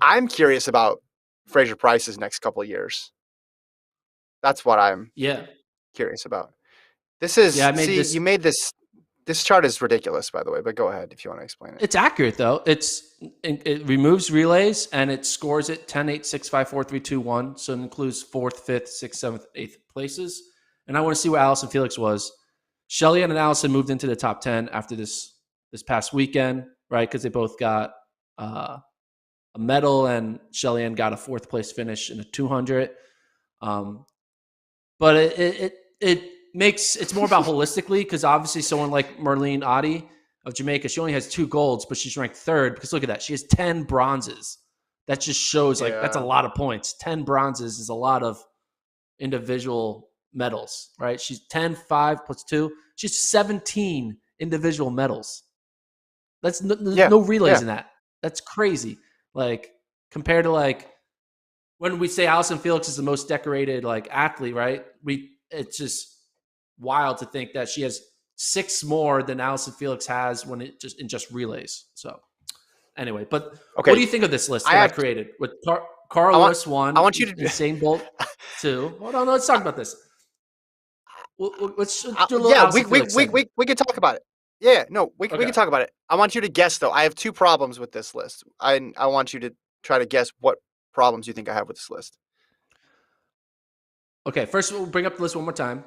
I'm curious about Fraser Price's next couple of years. That's what I'm Yeah. curious about. Yeah, I made See, this. you made this chart is ridiculous, by the way, but go ahead if you want to explain it. It's accurate though. It removes relays and it scores it 10, 8, 6, 5, 4, 3, 2, 1. So it includes fourth, fifth, sixth, seventh, eighth places. And I want to see where Allison Felix was. Shelly and Allison moved into the top 10 after this past weekend, right? Because they both got a medal, and Shelly Ann got a fourth place finish in a 200. Um, but it makes it's more about holistically, because obviously someone like Merlene Ottey of Jamaica, she only has 2 golds, but she's ranked third because look at that, she has 10 bronzes. That just shows like that's a Yeah. lot of points. 10 bronzes is a lot of individual medals, right? She's 10, 5 plus 2. She's 17 individual medals. That's Yeah. no relays Yeah. in that. That's crazy. Like compared to like when we say Allison Felix is the most decorated like athlete, right? It's just wild to think that she has 6 more than Allison Felix has when it just in just relays. So anyway, but what do Okay. you think of this list I that I have created with I Carl want Lewis I 1, want you to Usain Bolt 2? Hold on, let's talk about this. Let's do a little yeah, Allison Felix segment. we could talk about it. Yeah, no, we Okay. can talk about it. I want you to guess though. I have 2 problems with this list. I want you to try to guess what problems you think I have with this list. Okay. First, we'll bring up the list one more time.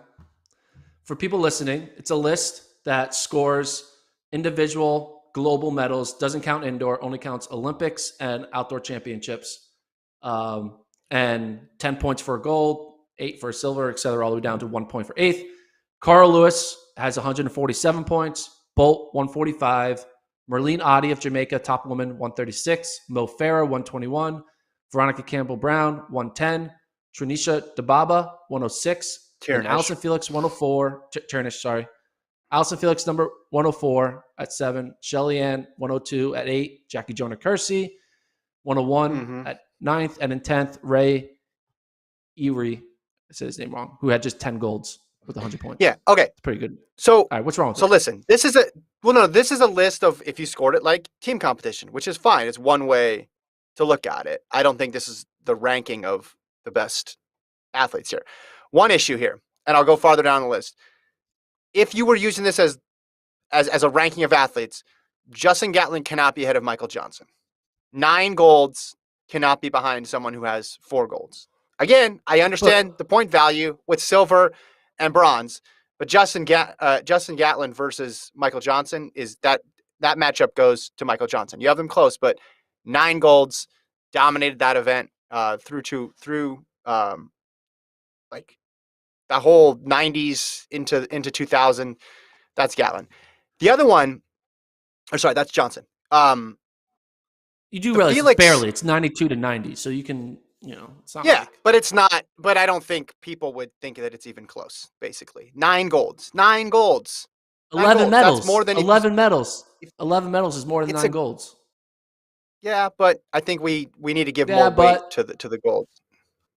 For people listening, it's a list that scores individual global medals, doesn't count indoor, only counts Olympics and outdoor championships. And 10 points for gold, 8 for silver, et cetera, all the way down to 1 point for eighth. Carl Lewis has 147 points, Bolt 145, Merlene Ottey of Jamaica, top woman 136, Mo Farah 121, Veronica Campbell Brown 110, Trinisha Dababa 106, and Tierney. Allison Felix 104. Turnish, sorry. Allison Felix number 104 at 7, Shelly Ann 102 at 8, Jackie Jonah Kersey 101 Mhm. at ninth, and in 10th, Ray Erie, I said his name wrong, who had just 10 golds with 100 points. Yeah, okay. It's pretty good. So All right, what's wrong with so it? listen, this is a list of if you scored it like team competition, which is fine. It's one way to look at it. I don't think this is the ranking of the best athletes here. One issue here, and I'll go farther down the list. If you were using this as a ranking of athletes, Justin Gatlin cannot be ahead of Michael Johnson. 9 golds cannot be behind someone who has 4 golds. Again, I understand But the point value with silver and bronze, but Justin Gatlin versus Michael Johnson is that matchup goes to Michael Johnson. You have them close, but 9 golds dominated that event through like the whole 90s into 2000. That's Gatlin. The other one, or sorry, that's Johnson. you do The realize it's Felix, barely, it's 92 to 90. So you can, it's not yeah, like, but it's not. But I don't think people would think that it's even close. Basically, 9 golds, 9 golds, 9 11 golds. That's medals, more than if you. 11 medals. If 11 medals is more than it's 9 a golds. yeah, but I think we need to give Yeah, more weight but to the golds.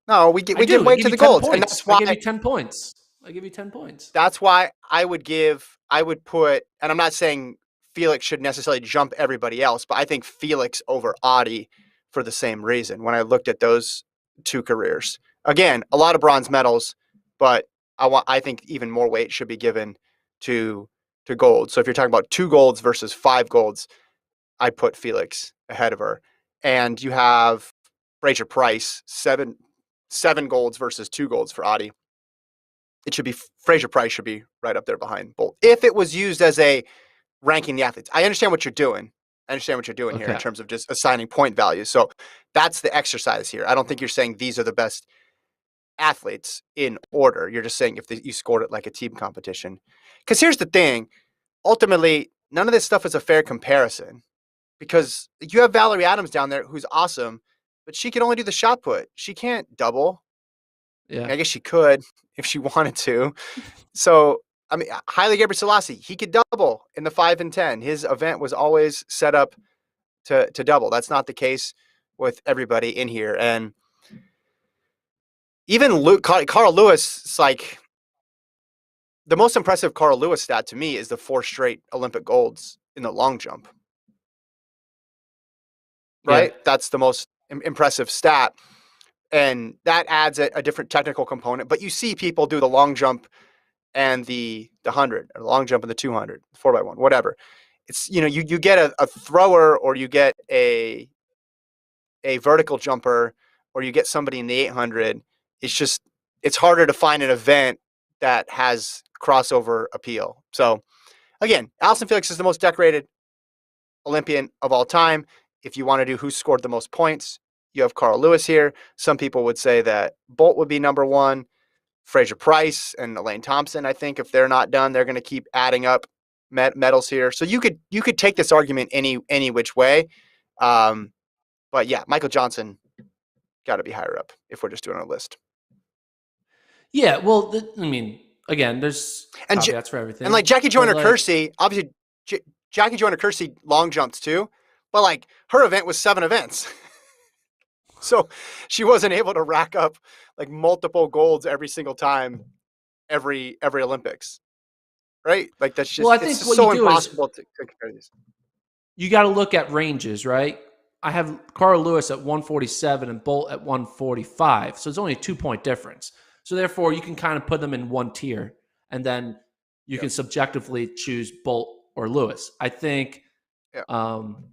No, I we give do. I weight give to you the 10 golds, and points. I give you 10 points. I give you 10 points. that's why I would put, and I'm not saying Felix should necessarily jump everybody else, but I think Felix over Audi for the same reason. When I looked at those 2 careers, again, a lot of bronze medals, but I think even more weight should be given to gold. So if you're talking about 2 golds versus 5 golds, I put Felix ahead of her. And you have Fraser Price, 7 golds versus 2 golds for Audi. It should be Fraser Price should be right up there behind Bolt if it was used as a ranking the athletes. I understand what you're doing. I understand what you're doing here in Okay. terms of just assigning point values. So that's the exercise here. I don't think you're saying these are the best athletes in order. You're just saying if you scored it like a team competition. Because here's the thing: ultimately, none of this stuff is a fair comparison. Because you have Valerie Adams down there who's awesome, but she can only do the shot put. She can't double. I Yeah. mean, I guess she could if she wanted to. So, I mean, Haile Gebrselassie, he could double in the 5 and 10. His event was always set up to double. That's not the case with everybody in here. And even Carl Lewis, it's like the most impressive Carl Lewis stat to me is the 4 straight Olympic golds in the long jump. Yeah. right? That's the most impressive stat. And that adds a different technical component. But you see people do the long jump and the 100, or the long jump and the 200, 4x1, whatever. It's, you get a thrower, or you get a vertical jumper, or you get somebody in the 800. It's harder to find an event that has crossover appeal. So again, Allyson Felix is the most decorated Olympian of all time. If you want to do who scored the most points, you have Carl Lewis here. Some people would say that Bolt would be number one. Fraser Price and Elaine Thompson, I think, if they're not done, they're going to keep adding up medals here. So you could take this argument any which way. But yeah, Michael Johnson got to be higher up if we're just doing a list. Yeah. Well, I mean, again, there's And caveats for and everything. like Jackie But Joyner like, Kersey, obviously Jackie Joyner Kersey long jumps too, but like her event was 7 events. So she wasn't able to rack up like multiple golds every single time, every Olympics, right? Like well, I it's think just what you so do is impossible to compare these. you got to look at ranges, right? I have Carl Lewis at 147 and Bolt at 145. So it's only a 2 point difference. So therefore, you can kind of put them in one tier, and then you Yeah, can subjectively choose Bolt or Lewis. yeah. Um,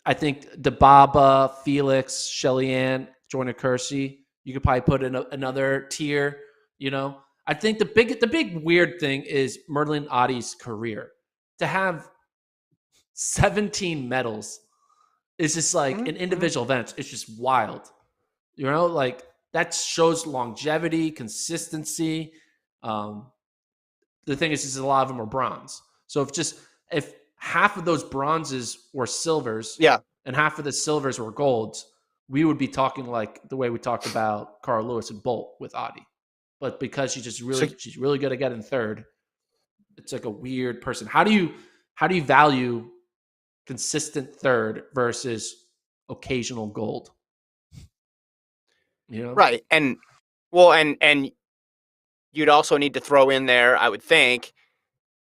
I think DeBaba, Felix, Shelly Ann, Joyner Kersey, you could probably put in another tier. I think the big weird thing is Merlin Ottie's career. To have 17 medals is just like an Mm-hmm. individual event. It's just wild. Like that shows longevity, consistency. Um, the thing is a lot of them are bronze. So if half of those bronzes were silvers Yeah. and half of the silvers were golds, we would be talking like the way we talked about Carl Lewis and Bolt with Audie. But because she's So really good at getting third, it's like a weird person. How do you value consistent third versus occasional gold? right, and well, and you'd also need to throw in there, I would think,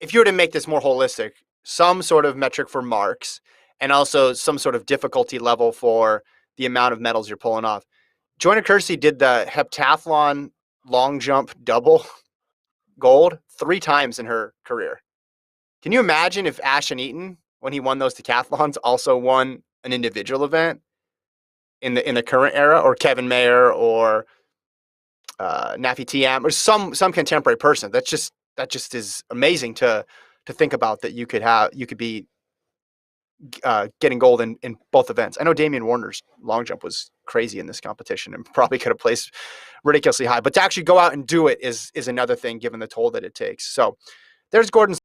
if you were to make this more holistic, some sort of metric for marks, and also some sort of difficulty level for the amount of medals you're pulling off. Joyner Kersey did the heptathlon long jump double gold 3 times in her career. Can you imagine if Ashton Eaton, when he won those decathlons, also won an individual event in the current era, or Kevin Mayer, or Nafi TM, or some contemporary person? That just is amazing to think about, that you could be getting gold in both events. I know Damian Warner's long jump was crazy in this competition and probably could have placed ridiculously high, but to actually go out and do it is another thing, given the toll that it takes. So there's Gordon's